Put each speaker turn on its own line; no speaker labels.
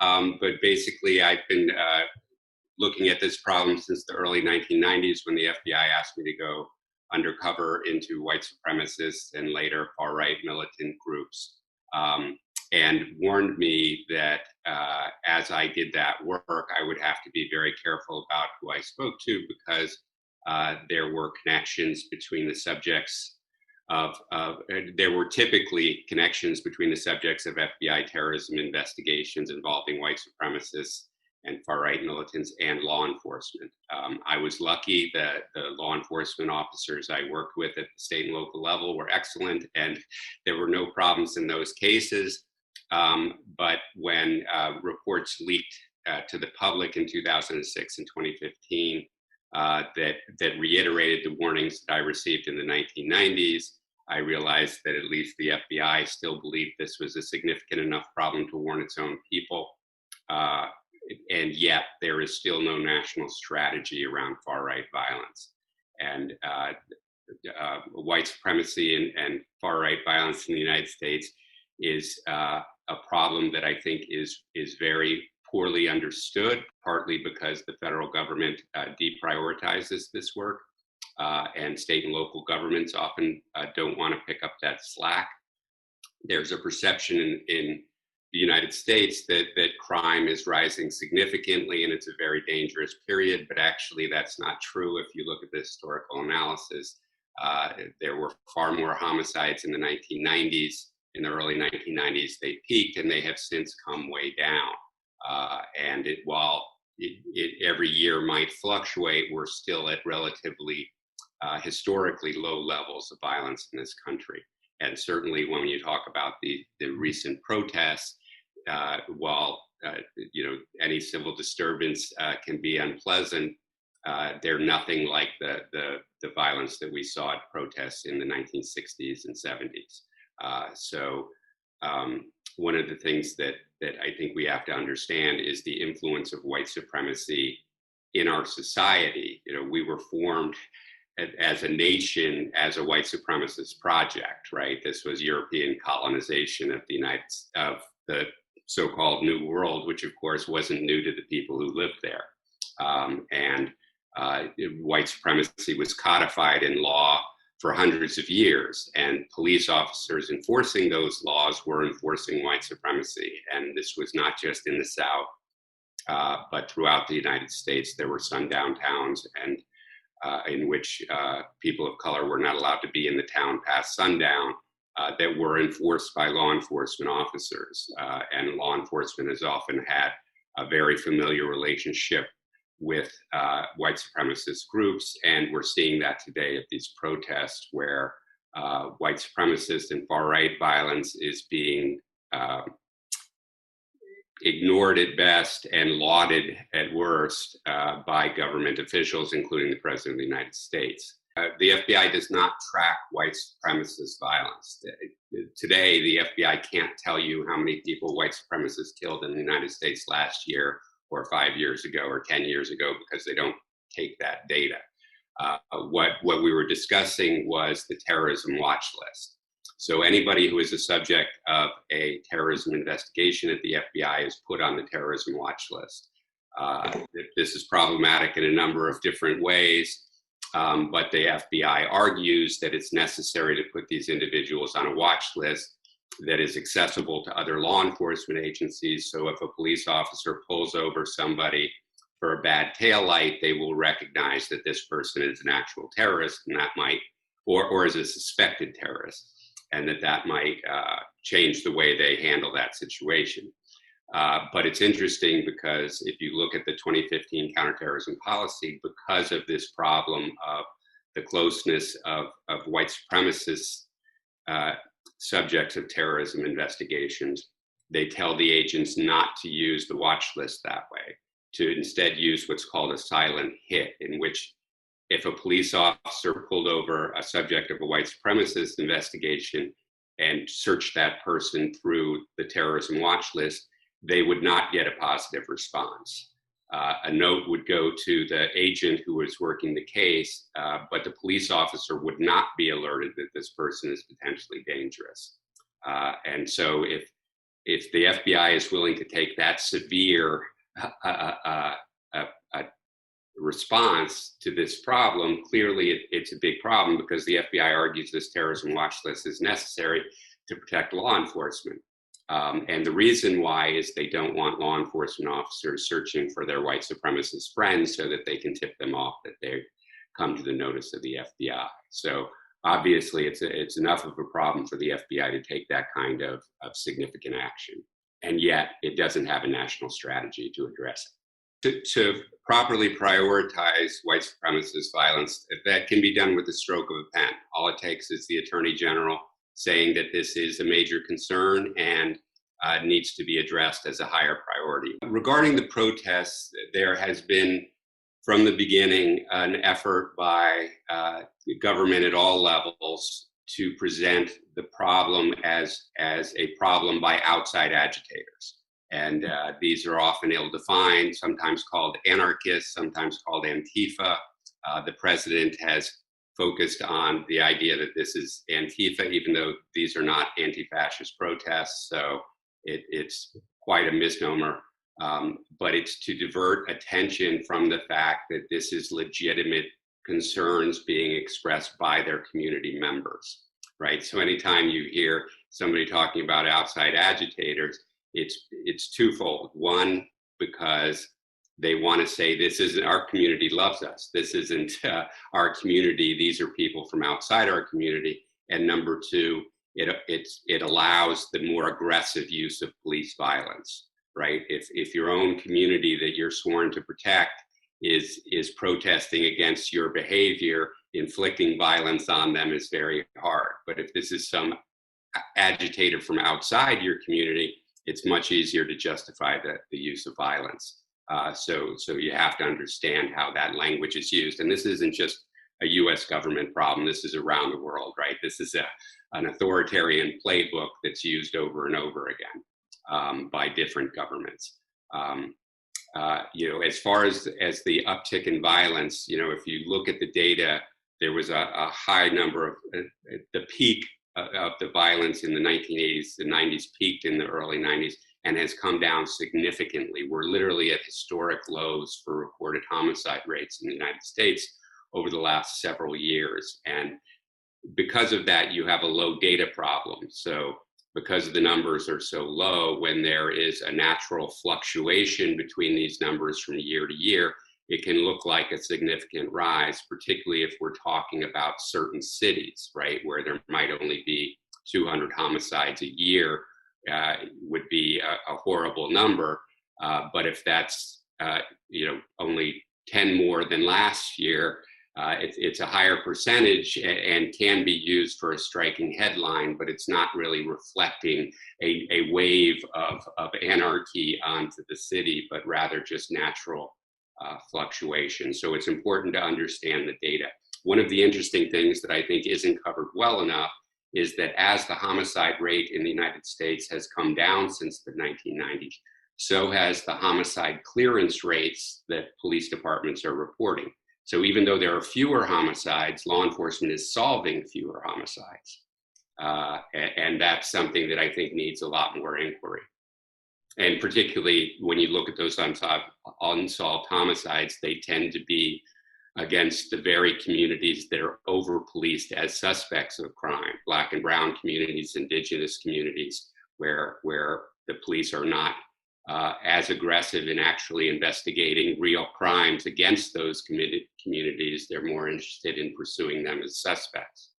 But basically, I've been looking at this problem since the early 1990s when the FBI asked me to go undercover into white supremacists and later far-right militant groups, and warned me that as I did that work, I would have to be very careful about who I spoke to because there were connections between the subjects there were typically connections between the subjects of FBI terrorism investigations involving white supremacists and far-right militants and law enforcement. I was lucky that the law enforcement officers I worked with at the state and local level were excellent, and there were no problems in those cases. But when reports leaked to the public in 2006 and 2015 that reiterated the warnings that I received in the 1990s, I realized that at least the FBI still believed this was a significant enough problem to warn its own people. And yet there is still no national strategy around far-right violence. And white supremacy and far-right violence in the United States is a problem that I think is very poorly understood, partly because the federal government deprioritizes this work, and state and local governments often don't want to pick up that slack. There's a perception in the United States that crime is rising significantly and it's a very dangerous period, but actually that's not true if you look at the historical analysis. There were far more homicides in the 1990s. In the early 1990s, they peaked and they have since come way down. And while it every year might fluctuate, we're still at relatively historically low levels of violence in this country. And certainly when you talk about the recent protests, while any civil disturbance can be unpleasant, they're nothing like the violence that we saw at protests in the 1960s and 70s. So one of the things that I think we have to understand is the influence of white supremacy in our society. We were formed as a nation as a white supremacist project, right? This was European colonization of the so-called New World, which of course wasn't new to the people who lived there. And white supremacy was codified in law for hundreds of years, and police officers enforcing those laws were enforcing white supremacy. And this was not just in the South, but throughout the United States. There were sundown towns and in which people of color were not allowed to be in the town past sundown that were enforced by law enforcement officers. And law enforcement has often had a very familiar relationship with white supremacist groups, and we're seeing that today at these protests where white supremacist and far-right violence is being ignored at best and lauded at worst by government officials, including the President of the United States. The FBI does not track white supremacist violence. Today, the FBI can't tell you how many people white supremacists killed in the United States last year or 5 years ago or 10 years ago because they don't take that data. What we were discussing was the terrorism watch list. So anybody who is a subject of a terrorism investigation at the FBI is put on the terrorism watch list. This is problematic in a number of different ways, but the FBI argues that it's necessary to put these individuals on a watch list that is accessible to other law enforcement agencies. So if a police officer pulls over somebody for a bad taillight, they will recognize that this person is an actual terrorist, and that might, or is a suspected terrorist, and that might change the way they handle that situation. But it's interesting because if you look at the 2015 counterterrorism policy, because of this problem of the closeness of white supremacists subjects of terrorism investigations, they tell the agents not to use the watch list that way, to instead use what's called a silent hit, in which if a police officer pulled over a subject of a white supremacist investigation and searched that person through the terrorism watch list, they would not get a positive response. A note would go to the agent who was working the case, but the police officer would not be alerted that this person is potentially dangerous. And so if if the FBI is willing to take that severe response to this problem, clearly it's a big problem, because the FBI argues this terrorism watch list is necessary to protect law enforcement. And the reason why is they don't want law enforcement officers searching for their white supremacist friends so that they can tip them off that they come to the notice of the FBI. So obviously it's enough of a problem for the FBI to take that kind of significant action. And yet it doesn't have a national strategy to address it. To properly prioritize white supremacist violence, that can be done with the stroke of a pen. All it takes is the Attorney General saying that this is a major concern and needs to be addressed as a higher priority. Regarding the protests, there has been, from the beginning, an effort by the government at all levels to present the problem as a problem by outside agitators. And these are often ill-defined, sometimes called anarchists, sometimes called Antifa. The president has focused on the idea that this is Antifa, even though these are not anti-fascist protests. So it's quite a misnomer. But it's to divert attention from the fact that this is legitimate concerns being expressed by their community members, right? So anytime you hear somebody talking about outside agitators, it's twofold. One, because they want to say this isn't, our community loves us. This isn't our community. These are people from outside our community. And number two, it allows the more aggressive use of police violence, right? If your own community that you're sworn to protect is protesting against your behavior, inflicting violence on them is very hard. But if this is some agitator from outside your community, it's much easier to justify the use of violence. So you have to understand how that language is used. And this isn't just a US government problem, this is around the world, right? This is an authoritarian playbook that's used over and over again by different governments. As far as the uptick in violence, if you look at the data, there was a high number of, the peak of the violence in the 1980s, the 90s peaked in the early 90s and has come down significantly. We're literally at historic lows for reported homicide rates in the United States over the last several years. And because of that, you have a low data problem. So because the numbers are so low, when there is a natural fluctuation between these numbers from year to year, it can look like a significant rise, particularly if we're talking about certain cities, right, where there might only be 200 homicides a year, would be a horrible number. But if that's only 10 more than last year, it's a higher percentage and can be used for a striking headline, but it's not really reflecting a wave of anarchy onto the city, but rather just natural fluctuation. So it's important to understand the data. One of the interesting things that I think isn't covered well enough is that as the homicide rate in the United States has come down since the 1990s, so has the homicide clearance rates that police departments are reporting. So even though there are fewer homicides, law enforcement is solving fewer homicides. And that's something that I think needs a lot more inquiry. And particularly when you look at those unsolved homicides, they tend to be against the very communities that are over-policed as suspects of crime, Black and brown communities, indigenous communities, where the police are not as aggressive in actually investigating real crimes against those communities. They're more interested in pursuing them as suspects.